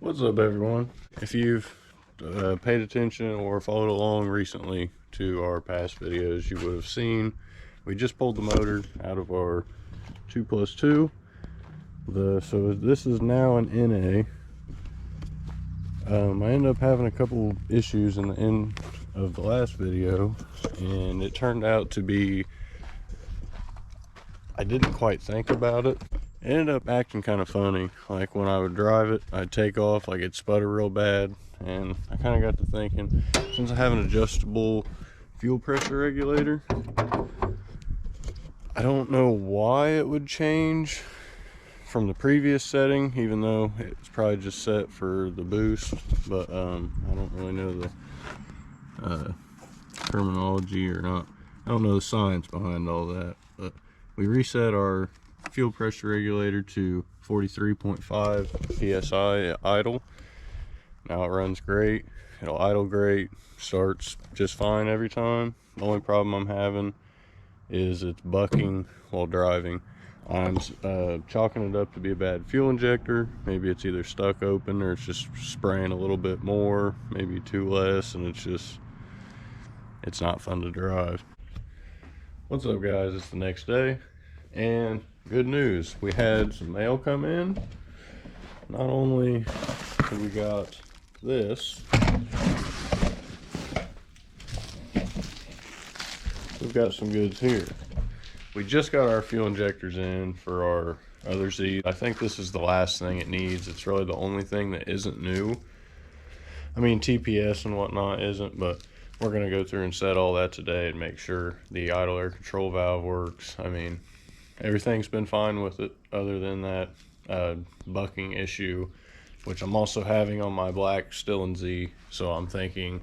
What's up, everyone? If you've paid attention or followed along recently to our past videos, you would have seen we just pulled the motor out of our 2+2. So this is now an NA. I ended up having a couple issues in the end of the last video, and it turned out to be, I didn't quite think about it. It ended up acting kind of funny. Like when I would drive it, I'd take off, like it'd sputter real bad. And I kind of got to thinking, since I have an adjustable fuel pressure regulator, I don't know why it would change from the previous setting, even though it's probably just set for the boost. But I don't really know the terminology or not. I don't know the science behind all that. But we reset our fuel pressure regulator to 43.5 psi at idle. Now it runs great, it'll idle great, starts just fine every time. The only problem I'm having is it's bucking while driving. I'm chalking it up to be a bad fuel injector. Maybe it's either stuck open or it's just spraying a little bit more, maybe two less, and it's not fun to drive. What's up, guys? It's the next day, and good news, we had some mail come in. Not only have we got this, we've got some goods here. We just got our fuel injectors in for our other Z. I think this is the last thing it needs. It's really the only thing that isn't new. I mean, TPS and whatnot isn't, but we're gonna go through and set all that today and make sure the idle air control valve works. I mean, everything's been fine with it other than that bucking issue, which I'm also having on my black Stillen Z. So I'm thinking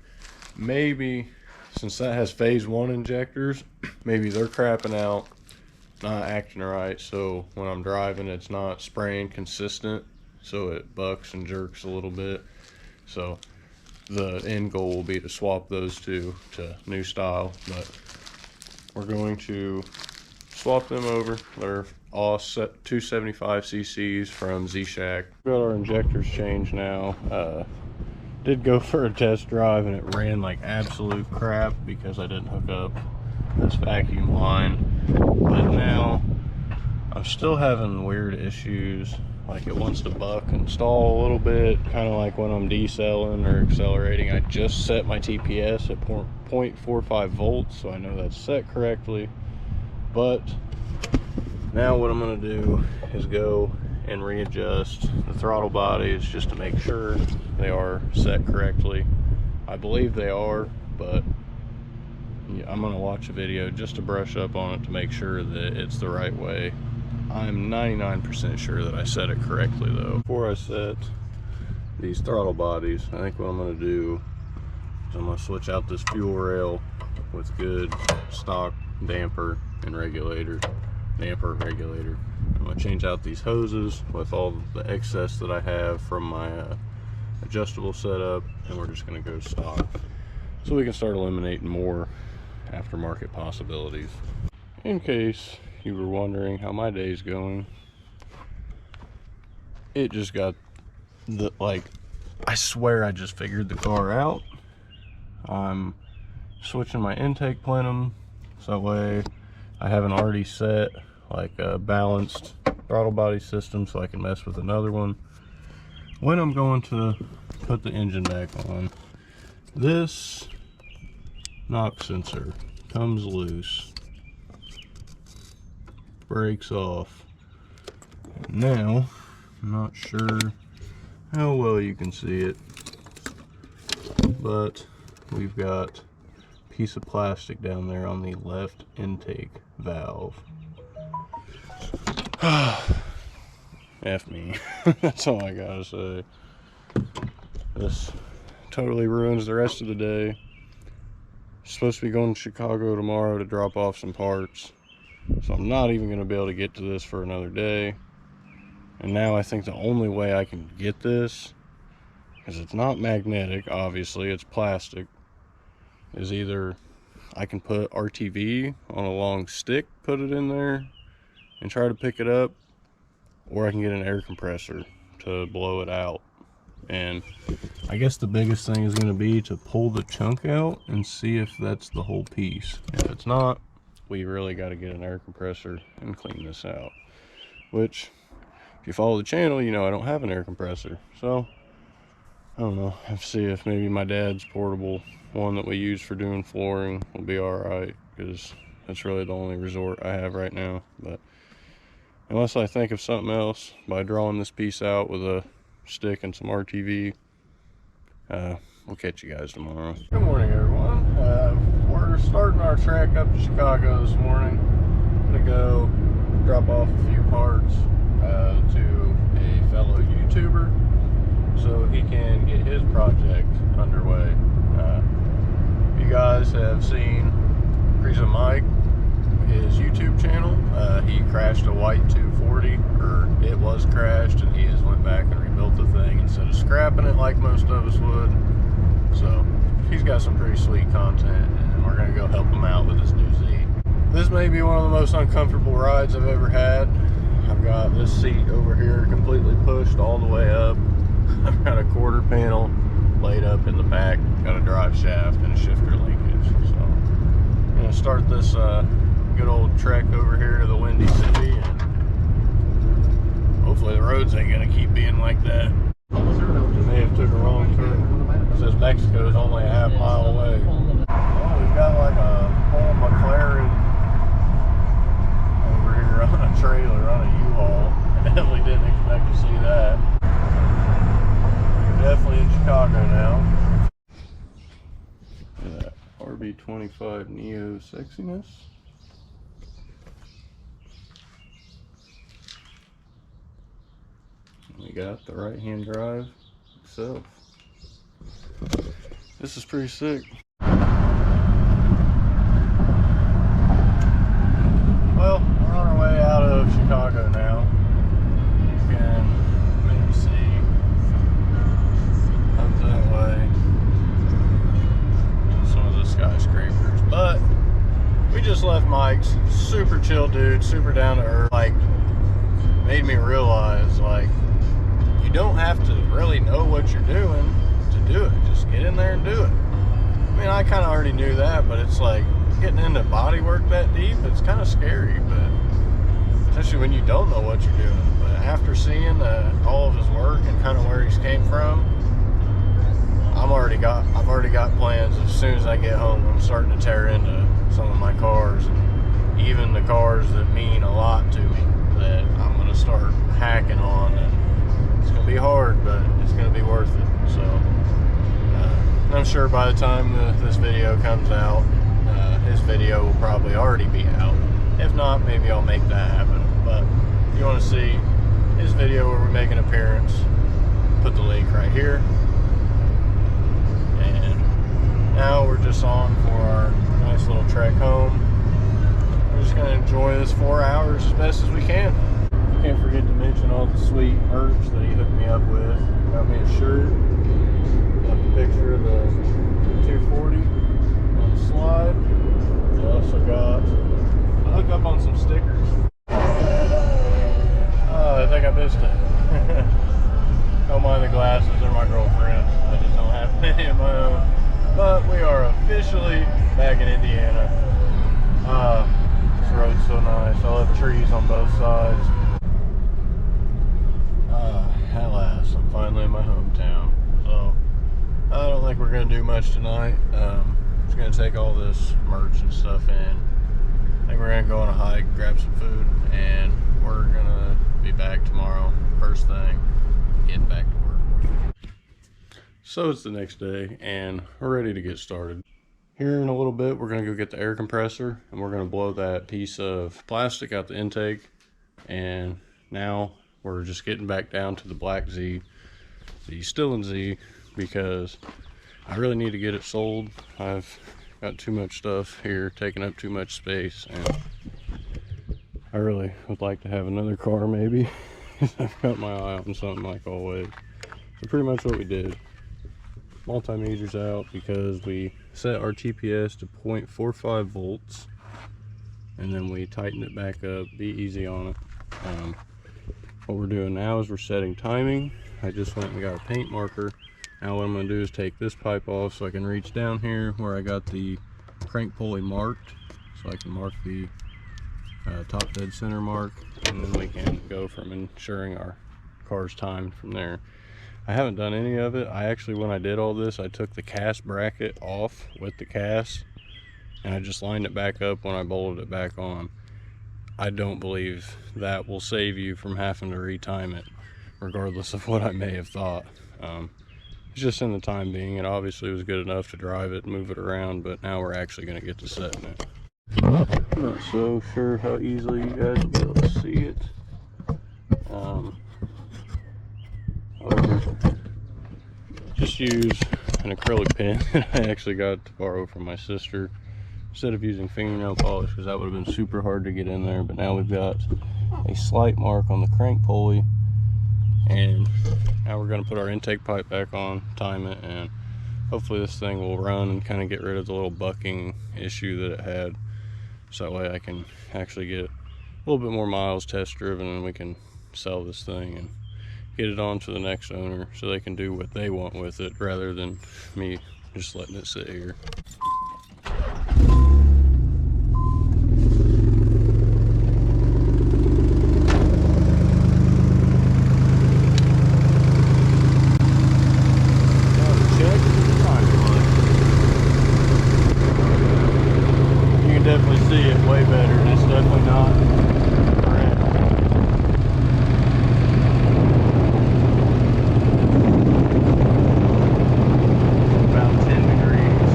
maybe, since that has phase 1 injectors, maybe they're crapping out, not acting right, so when I'm driving it's not spraying consistent, so it bucks and jerks a little bit. So the end goal will be to swap those two to new style, but we're going to swap them over. They're all 275 cc's from Z-Shack. Got our injectors changed now. Did go for a test drive and it ran like absolute crap because I didn't hook up this vacuum line. But now I'm still having weird issues, like it wants to buck and stall a little bit, kind of like when I'm decelling or accelerating. I just set my TPS at 0.45 volts, so I know that's set correctly. But now what I'm going to do is go and readjust the throttle bodies just to make sure they are set correctly. I believe they are, but yeah, I'm going to watch a video just to brush up on it to make sure that it's the right way. I'm 99% sure that I set it correctly though. Before I set these throttle bodies, I think what I'm going to do is I'm going to switch out this fuel rail with good stock damper and damper regulator. I'm going to change out these hoses with all the excess that I have from my adjustable setup, and we're just going to go stock so we can start eliminating more aftermarket possibilities. In case you were wondering how my day's going, it just got I swear I just figured the car out. I'm switching my intake plenum so that way I haven't already set like a balanced throttle body system so I can mess with another one when I'm going to put the engine back on. This knock sensor comes loose, breaks off. Now I'm not sure how well you can see it, but we've got a piece of plastic down there on the left intake valve. F me. That's all I gotta say. This totally ruins the rest of the day. Supposed to be going to Chicago tomorrow to drop off some parts, so I'm not even going to be able to get to this for another day. And now I think the only way I can get this, because it's not magnetic, obviously it's plastic, is either I can put RTV on a long stick, put it in there and try to pick it up, or I can get an air compressor to blow it out. And I guess the biggest thing is going to be to pull the chunk out and see if that's the whole piece. If it's not, we really got to get an air compressor and clean this out. Which, if you follow the channel, you know I don't have an air compressor. So, I don't know. I have to see if maybe my dad's portable one that we use for doing flooring will be alright. Because that's really the only resort I have right now. But unless I think of something else by drawing this piece out with a stick and some RTV, we'll catch you guys tomorrow. Good morning, everyone. We're starting our trek up to Chicago this morning. I'm gonna go drop off a few parts to a fellow YouTuber so he can get his project underway. You guys have seen Prisa Mike, his YouTube channel. He crashed a white 240, or it was crashed, and he just went back and rebuilt the thing instead of scrapping it like most of us would. So he's got some pretty sweet content, and we're gonna go help him out with his new Z. This may be one of the most uncomfortable rides I've ever had. I've got this seat over here completely pushed all the way up. I've got a quarter panel laid up in the back, got a drive shaft and a shifter linkage. So I'm gonna start this good old trek over here to the Windy City, and hopefully the roads ain't gonna keep being like that. May have took a wrong turn. It says Mexico's only a half-mile away. Oh, we've got like a whole McLaren over here on a trailer on a U-Haul. I definitely didn't expect to see that. We're definitely in Chicago now. Look at that RB25 Neo sexiness. We got the right-hand drive itself. This is pretty sick. Well, we're on our way out of Chicago now. You can maybe see up that way some of the skyscrapers. But we just left Mike's. Super chill dude, super down to earth. Like, made me realize, like, you don't have to really know what you're doing to do it. Just get in there and do it. I mean, I kind of already knew that, but it's like getting into body work that deep, it's kind of scary, but especially when you don't know what you're doing. But after seeing all of his work and kind of where he's came from, I've already got plans. As soon as I get home, I'm starting to tear into some of my cars, and even the cars that mean a lot to me that I'm going to start hacking on. And it's going to be hard, but it's going to be worth it. So I'm sure by the time this video comes out, his video will probably already be out. If not, maybe I'll make that happen. But if you want to see his video where we make an appearance, put the link right here. And now we're just on for our nice little trek home. We're just going to enjoy this 4 hours as best as we can. Can't forget to mention all the sweet merch that he hooked me up with. Got me a shirt, got the picture of the 240 on the slide. I also got a hookup on some stickers. Oh, I think I missed it. Don't mind the glasses, they're my girlfriend's. I just don't have any of my own. But we are officially back in Indiana. This road's so nice. I love trees on both sides. At last, I'm finally in my hometown. So, I don't think we're going to do much tonight. Just going to take all this merch and stuff in. I think we're going to go on a hike, grab some food, and we're going to be back tomorrow, first thing, getting back to work. So it's the next day, and we're ready to get started. Here in a little bit, we're going to go get the air compressor, and we're going to blow that piece of plastic out the intake. And now we're just getting back down to the black Z, the still in Z, because I really need to get it sold. I've got too much stuff here, taking up too much space, and I really would like to have another car maybe. I've got my eye on something like always. So pretty much what we did, multimeters out because we set our TPS to 0.45 volts, and then we tightened it back up. Be easy on it. What we're doing now is we're setting timing. I just went and got a paint marker. Now what I'm going to do is take this pipe off so I can reach down here where I got the crank pulley marked, so I can mark the top dead center mark, and then we can go from ensuring our car's timed from there. I haven't done any of it. I actually, when I did all this, I took the cast bracket off with the cast and I just lined it back up when I bolted it back on. I don't believe that will save you from having to retime it, regardless of what I may have thought. Just in the time being, it obviously was good enough to drive it and move it around, but now we're actually going to get to setting it. I'm not so sure how easily you guys will be able to see it. Just use an acrylic pen that I actually got to borrow from my sister instead of using fingernail polish, because that would have been super hard to get in there. But now we've got a slight mark on the crank pulley, and now we're going to put our intake pipe back on, time it, and hopefully this thing will run and kind of get rid of the little bucking issue that it had, so that way I can actually get a little bit more miles test driven and we can sell this thing and get it on to the next owner so they can do what they want with it rather than me just letting it sit here. Definitely see it way better, and it's definitely not red. About 10 degrees.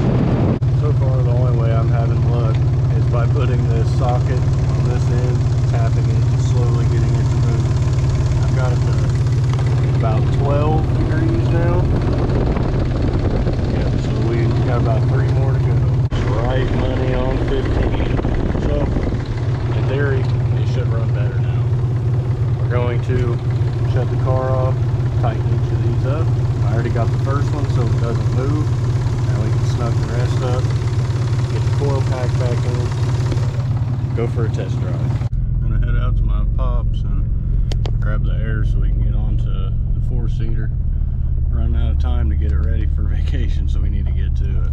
So far the only way I'm having luck is by putting this socket on this end, tapping it, and slowly getting it to move. I've got it to about 12 degrees now. Yeah, so we got about 3 more to go. Right money on 15. So in theory it should run better now. We're going to shut the car off, tighten each of these up. I already got the first one so it doesn't move. Now we can snug the rest up, get the coil pack back in, go for a test drive. I'm gonna head out to my pops and grab the air so we can get onto the 4-seater. Running out of time to get it ready for vacation, so we need to get to it.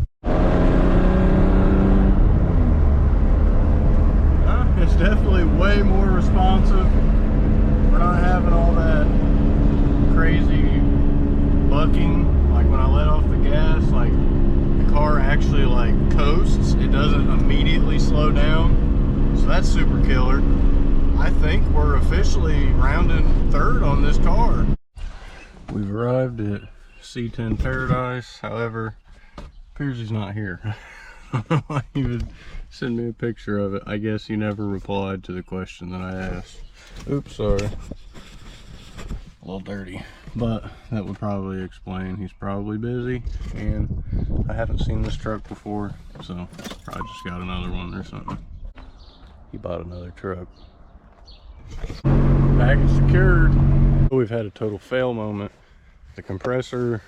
It's definitely way more responsive. We're not having all that crazy bucking. Like when I let off the gas, like the car actually like coasts. It doesn't immediately slow down. So that's super killer. I think we're officially rounding third on this car. We've arrived at C10 Paradise. However, appears he's not here. I don't know why he would send me a picture of it. I guess he never replied to the question that I asked. Oops, sorry. A little dirty. But that would probably explain he's probably busy, and I haven't seen this truck before, so probably just got another one or something. He bought another truck. Package secured. We've had a total fail moment. The compressor,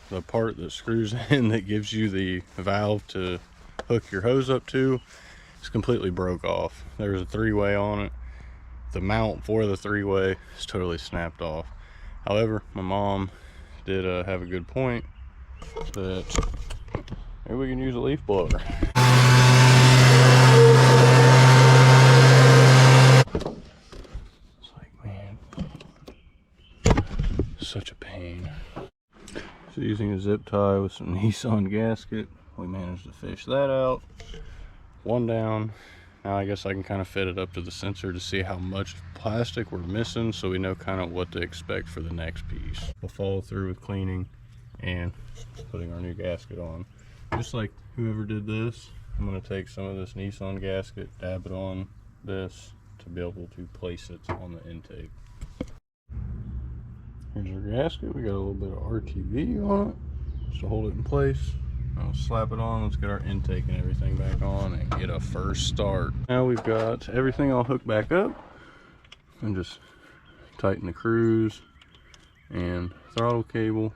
the part that screws in that gives you the valve to hook your hose up to, is completely broke off. There's a 3-way on it. The mount for the 3-way is totally snapped off. However, my mom did have a good point that maybe we can use a leaf blower. It's like, man, such a pain. So using a zip tie with some Nissan gasket, we managed to fish that out. One down. Now I guess I can kind of fit it up to the sensor to see how much plastic we're missing, so we know kind of what to expect for the next piece. We'll follow through with cleaning and putting our new gasket on. Just like whoever did this, I'm going to take some of this Nissan gasket, dab it on this to be able to place it on the intake. Here's our gasket. We got a little bit of RTV on it just to hold it in place. I'll slap it on. Let's get our intake and everything back on and get a first start. Now we've got everything all hooked back up, and just tighten the cruise and throttle cable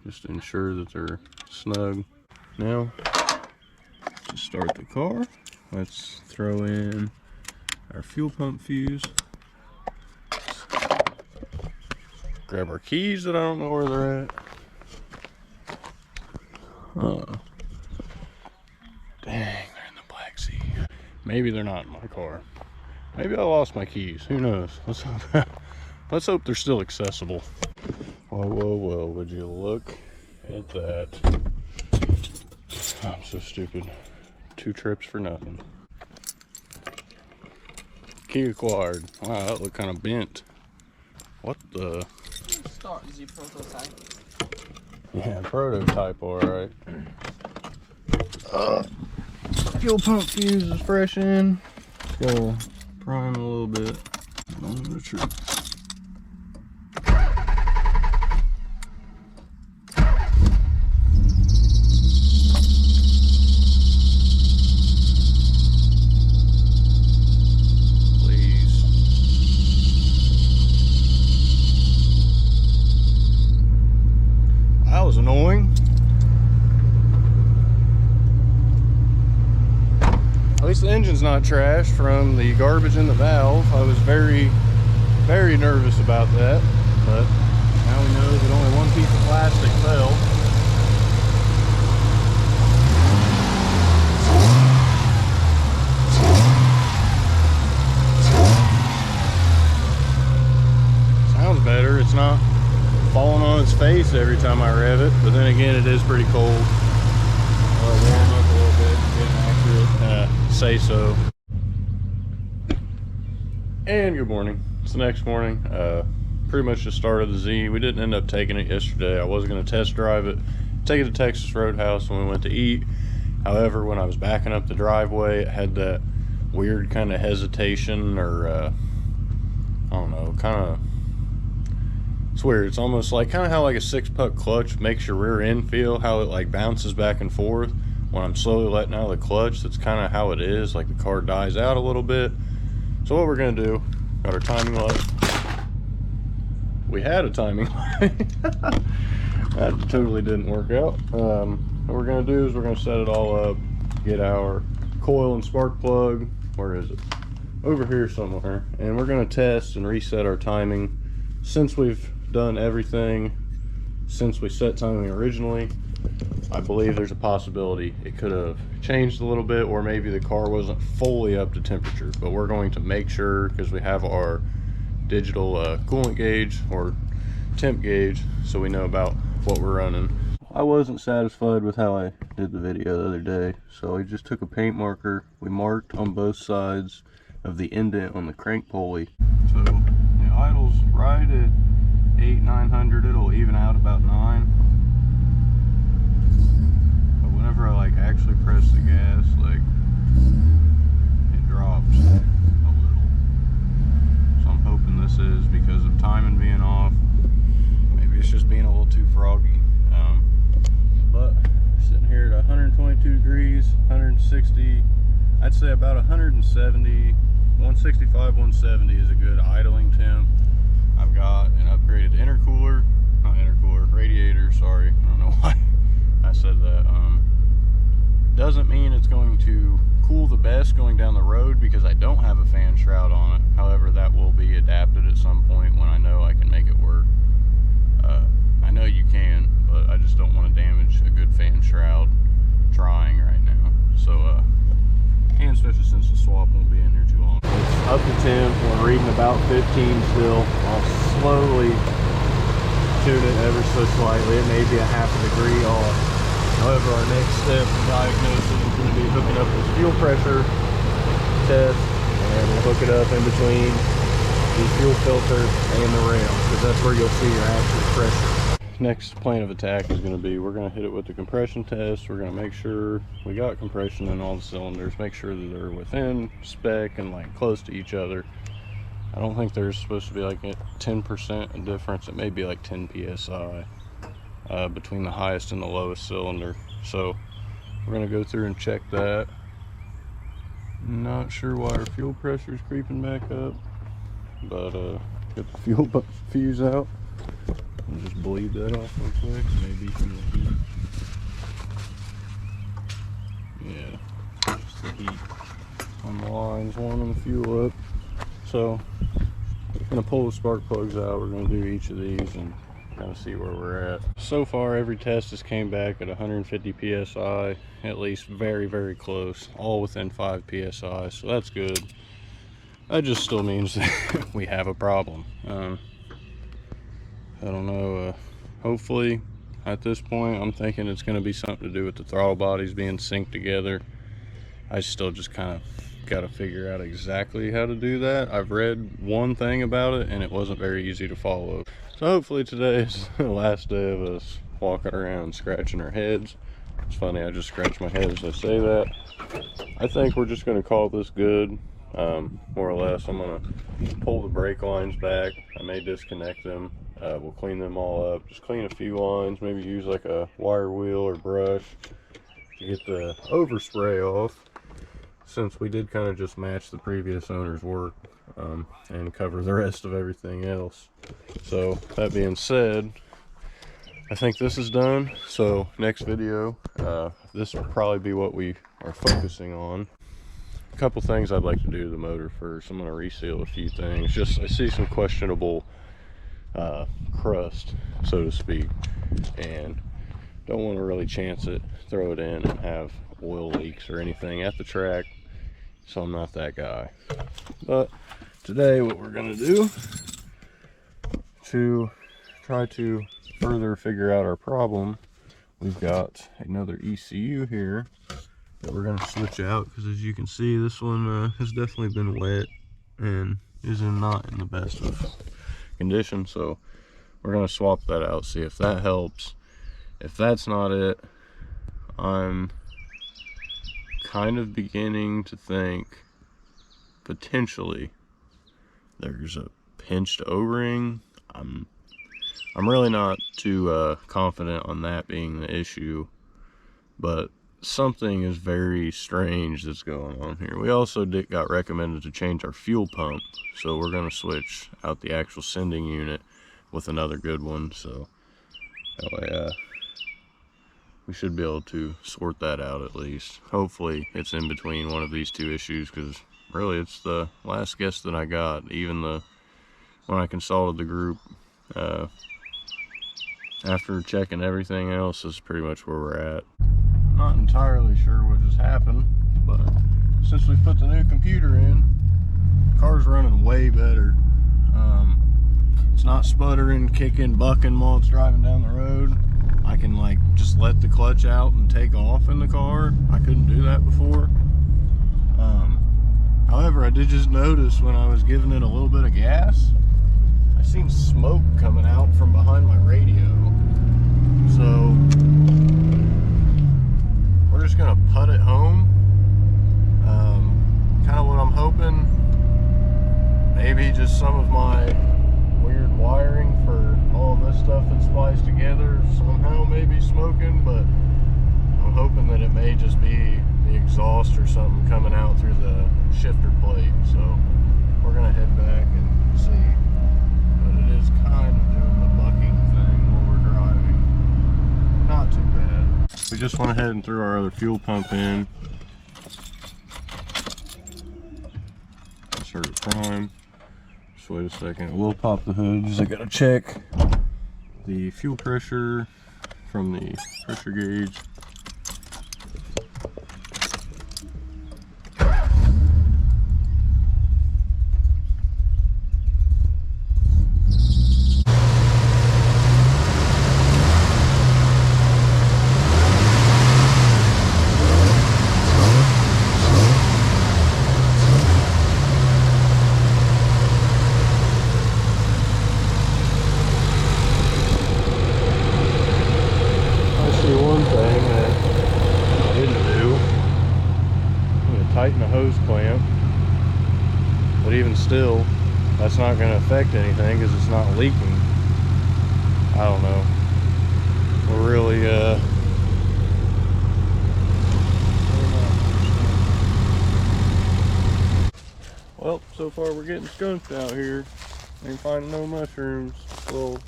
just to ensure that they're snug. Now to start the car, let's throw in our fuel pump fuse. Grab our keys that I don't know where they're at. Dang, they're in the Black Sea. Maybe they're not in my car. Maybe I lost my keys. Who knows? Let's hope they're still accessible. Whoa, whoa, whoa. Would you look at that? I'm so stupid. 2 trips for nothing. Key acquired. Wow, that looked kind of bent. What the? Start the prototype. Yeah, prototype, alright. Fuel pump fuse is fresh in. Go prime a little bit. On the trip. That was annoying. At least the engine's not trashed from the garbage in the valve. I was very nervous about that, but now we know that only one piece of plastic fell. Sounds better. It's not falling on its face every time I rev it, but then again, it is pretty cold. I'll warm up a little bit and get an accurate say so. And good morning. It's the next morning. Pretty much just started the Z. We didn't end up taking it yesterday. I was going to test drive it, take it to Texas Roadhouse when we went to eat. However, when I was backing up the driveway, it had that weird kind of hesitation, or I don't know, kind of. It's weird. It's almost like kind of how like a 6-puck clutch makes your rear end feel, how it like bounces back and forth. When I'm slowly letting out of the clutch, that's kind of how it is. Like the car dies out a little bit. So what we're gonna do, got our timing light. We had a timing light. That totally didn't work out. What we're gonna do is we're gonna set it all up, get our coil and spark plug. Where is it? Over here somewhere. And we're gonna test and reset our timing. Since we've done everything since we set timing originally, I believe there's a possibility it could have changed a little bit, or maybe the car wasn't fully up to temperature. But we're going to make sure, because we have our digital coolant gauge or temp gauge, so we know about what we're running. I wasn't satisfied with how I did the video the other day, so I just took a paint marker. We marked on both sides of the indent on the crank pulley. So the idle's right at 800-900. It'll even out about 9. But whenever I like actually press the gas, like it drops a little. So I'm hoping this is because of timing being off. Maybe it's just being a little too froggy. But sitting here at 122 degrees, 160. I'd say about 170. 165, 170 is a good idling temp. I've got an upgraded radiator, sorry. I don't know why I said that. Doesn't mean it's going to cool the best going down the road, because I don't have a fan shroud on it. However, that will be adapted at some point when I know I can make it work. I know you can, but I just don't want to damage a good fan shroud trying right now. So, and especially since the swap won't be in there too long. It's up to 10. We're reading about 15 still. I'll slowly tune it ever so slightly. It may be a half a degree off. However, our next step in diagnosing is going to be hooking up this fuel pressure test, and we'll hook it up in between the fuel filter and the ram, because that's where you'll see your actual pressure. Next plan of attack is going to be, we're going to hit it with the compression test. We're going to make sure we got compression in all the cylinders, make sure that they're within spec and like close to each other. I don't think there's supposed to be like a 10% difference. It may be like 10 psi between the highest and the lowest cylinder. So we're going to go through and check that. Not sure why our fuel pressure is creeping back up, but get the fuel fuse out. And just bleed that off real quick, maybe from the heat. Yeah, just the heat on the lines warming the fuel up. So Gonna pull the spark plugs out. We're gonna do each of these and kind of see where we're at. So far, every test has came back at 150 psi, at least very, very close, all within 5 psi, so that's good. That just still means that we have a problem. I don't know, hopefully at this point I'm thinking it's going to be something to do with the throttle bodies being synced together. I still just kind of got to figure out exactly how to do that. I've read one thing about it and it wasn't very easy to follow. So hopefully today is the last day of us walking around scratching our heads. It's funny, I just scratch my head as I say that. I think we're just going to call this good. More or less, I'm going to pull the brake lines back. I may disconnect them. We'll clean them all up. Just clean a few lines, maybe use like a wire wheel or brush to get the overspray off, since we did kind of just match the previous owner's work and cover the rest of everything else. So that being said, I think this is done. So next video, this will probably be what we are focusing on. A couple things I'd like to do to the motor first. I'm going to reseal a few things. Just I see some questionable crust, so to speak, and don't want to really chance it, throw it in and have oil leaks or anything at the track, so I'm not that guy. But today what we're going to do to try to further figure out our problem, we've got another ECU here that we're going to switch out, because as you can see, this one has definitely been wet and is not in the best of condition. So we're going to swap that out, see if that helps. If that's not it, I'm kind of beginning to think potentially there's a pinched O-ring. I'm really not too confident on that being the issue, but something is very strange that's going on here. We also got recommended to change our fuel pump, so we're going to switch out the actual sending unit with another good one, so that way we should be able to sort that out at least. Hopefully it's in between one of these two issues, because really it's the last guess that I got. Even when I consulted the group, after checking everything else, is pretty much where we're at. Not entirely sure what just happened, but since we put the new computer in, the car's running way better. It's not sputtering, kicking, bucking while it's driving down the road. I can like just let the clutch out and take off in the car. I couldn't do that before. However, I did just notice when I was giving it a little bit of gas, I seen smoke coming out from behind my radio. So we're just gonna put it home. Kind of what I'm hoping. Maybe just some of my weird wiring for all of this stuff that's spliced together somehow maybe smoking, but I'm hoping that it may just be the exhaust or something coming out through the shifter plate. So we're gonna head back and see. But it is kind of doing the bucking thing while we're driving. Not too bad. We just went ahead and threw our other fuel pump in. Insert it prime. Just wait a second. We'll pop the hood. Just I gotta check the fuel pressure from the pressure gauge. Tighten the hose clamp, but even still, that's not going to affect anything because it's not leaking. I don't know. We're really well, so far we're getting skunked out here. Ain't finding no mushrooms. A little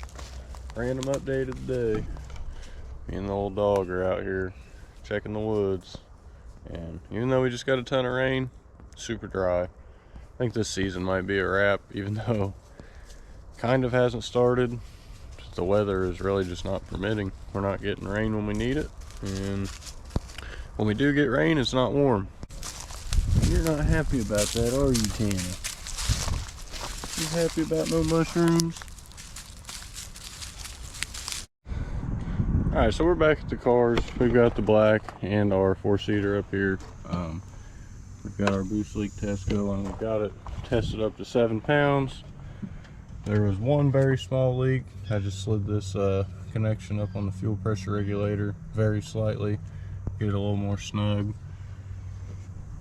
random update of the day. Me and the old dog are out here checking the woods. And even though we just got a ton of rain, super dry. I think this season might be a wrap, even though kind of hasn't started. The weather is really just not permitting. We're not getting rain when we need it, and when we do get rain, it's not warm. You're not happy about that, are you, Tana? You happy about no mushrooms? Alright, so we're back at the cars. We've got the black and our 4-seater up here. We've got our boost leak test going. We've got it tested up to 7 pounds. There was one very small leak. I just slid this connection up on the fuel pressure regulator very slightly, get it a little more snug.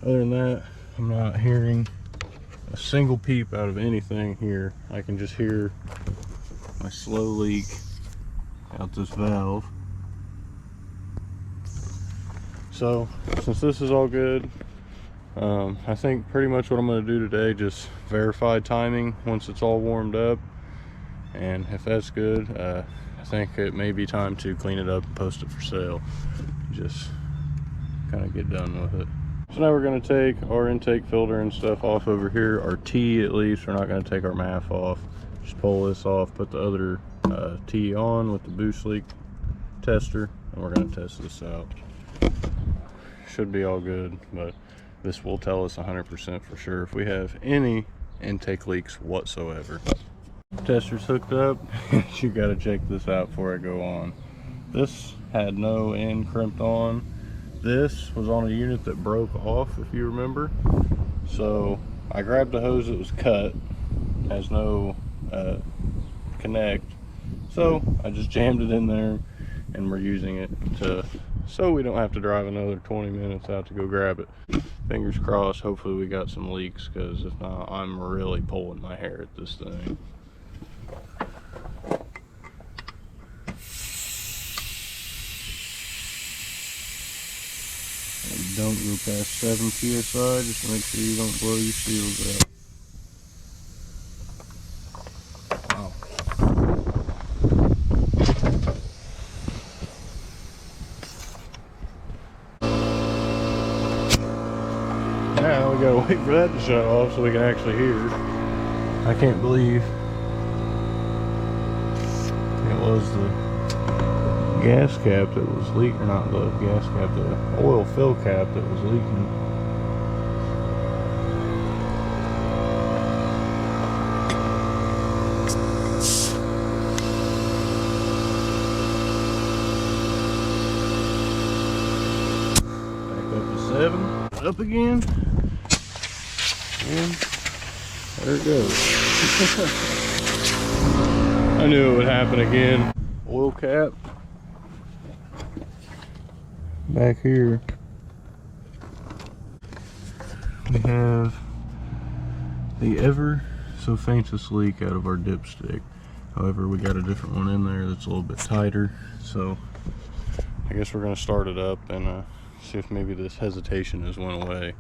Other than that, I'm not hearing a single peep out of anything here. I can just hear my slow leak out this valve. So since this is all good, I think pretty much what I'm going to do today, just verify timing once it's all warmed up, and if that's good, I think it may be time to clean it up and post it for sale. Just kind of get done with it. So now we're going to take our intake filter and stuff off over here, our T at least. We're not going to take our MAF off. Just pull this off, put the other T on with the boost leak tester, and we're going to test this out. Should be all good, but this will tell us 100% for sure if we have any intake leaks whatsoever. Tester's hooked up. You got to check this out before I go on. This had no end crimped on. This was on a unit that broke off, if you remember. So I grabbed a hose that was cut, has no connect. So I just jammed it in there, and we're using it so we don't have to drive another 20 minutes out to go grab it. Fingers crossed, hopefully we got some leaks, because if not, I'm really pulling my hair at this thing. And don't go past 7 psi, just make sure you don't blow your seals out. Now we gotta wait for that to shut off so we can actually hear. I can't believe it was the gas cap that was leaking, not the gas cap, the oil fill cap that was leaking. Back up to 7, up again. And there it goes. I knew it would happen again. Oil cap back here. We have the ever so faintest leak out of our dipstick. However, we got a different one in there that's a little bit tighter. So I guess we're gonna start it up and see if maybe this hesitation has went away.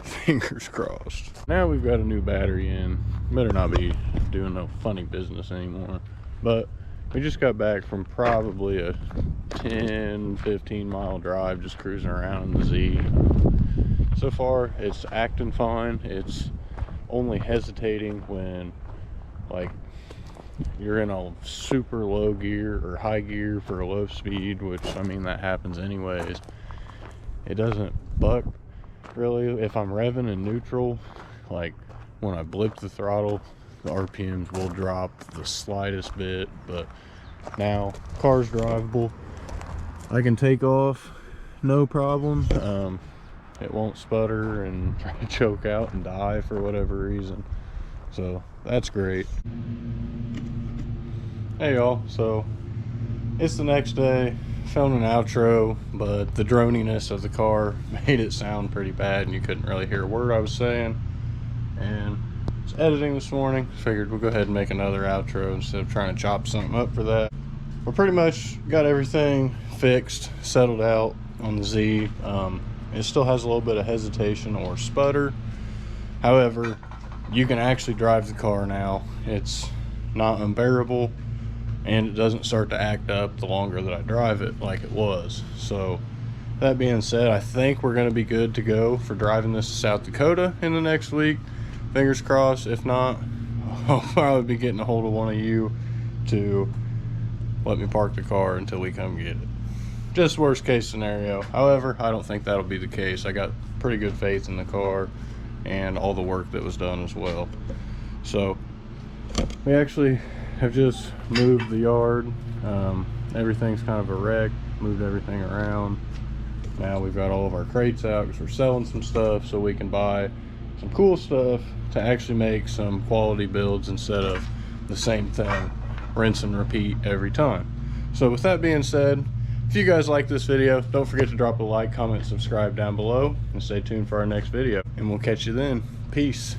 Fingers crossed. Now we've got a new battery in. Better not be doing no funny business anymore. But we just got back from probably a 10-15 mile drive, just cruising around in the Z. So far it's acting fine. It's only hesitating when like you're in a super low gear or high gear for a low speed, which I mean that happens anyways. It doesn't buck really if I'm revving in neutral. Like when I blip the throttle, the RPMs will drop the slightest bit, but now car's drivable. I can take off no problem. It won't sputter and try to choke out and die for whatever reason, so that's great. Hey y'all, so it's the next day. Filmed an outro, but the droniness of the car made it sound pretty bad and you couldn't really hear a word I was saying. And it's editing this morning, figured we'll go ahead and make another outro instead of trying to chop something up for that. We pretty much got everything fixed, settled out on the Z. It still has a little bit of hesitation or sputter. However, you can actually drive the car now. It's not unbearable, and it doesn't start to act up the longer that I drive it like it was. So that being said, I think we're going to be good to go for driving this to South Dakota in the next week. Fingers crossed. If not, I'll probably be getting a hold of one of you to let me park the car until we come get it. Just worst case scenario. However, I don't think that'll be the case. I got pretty good faith in the car and all the work that was done as well. So we actually have just moved the yard. Everything's kind of a wreck. Moved everything around. Now we've got all of our crates out because we're selling some stuff, so we can buy some cool stuff to actually make some quality builds instead of the same thing, rinse and repeat every time. So with that being said, if you guys like this video, don't forget to drop a like, comment, subscribe down below, and stay tuned for our next video. And we'll catch you then. Peace.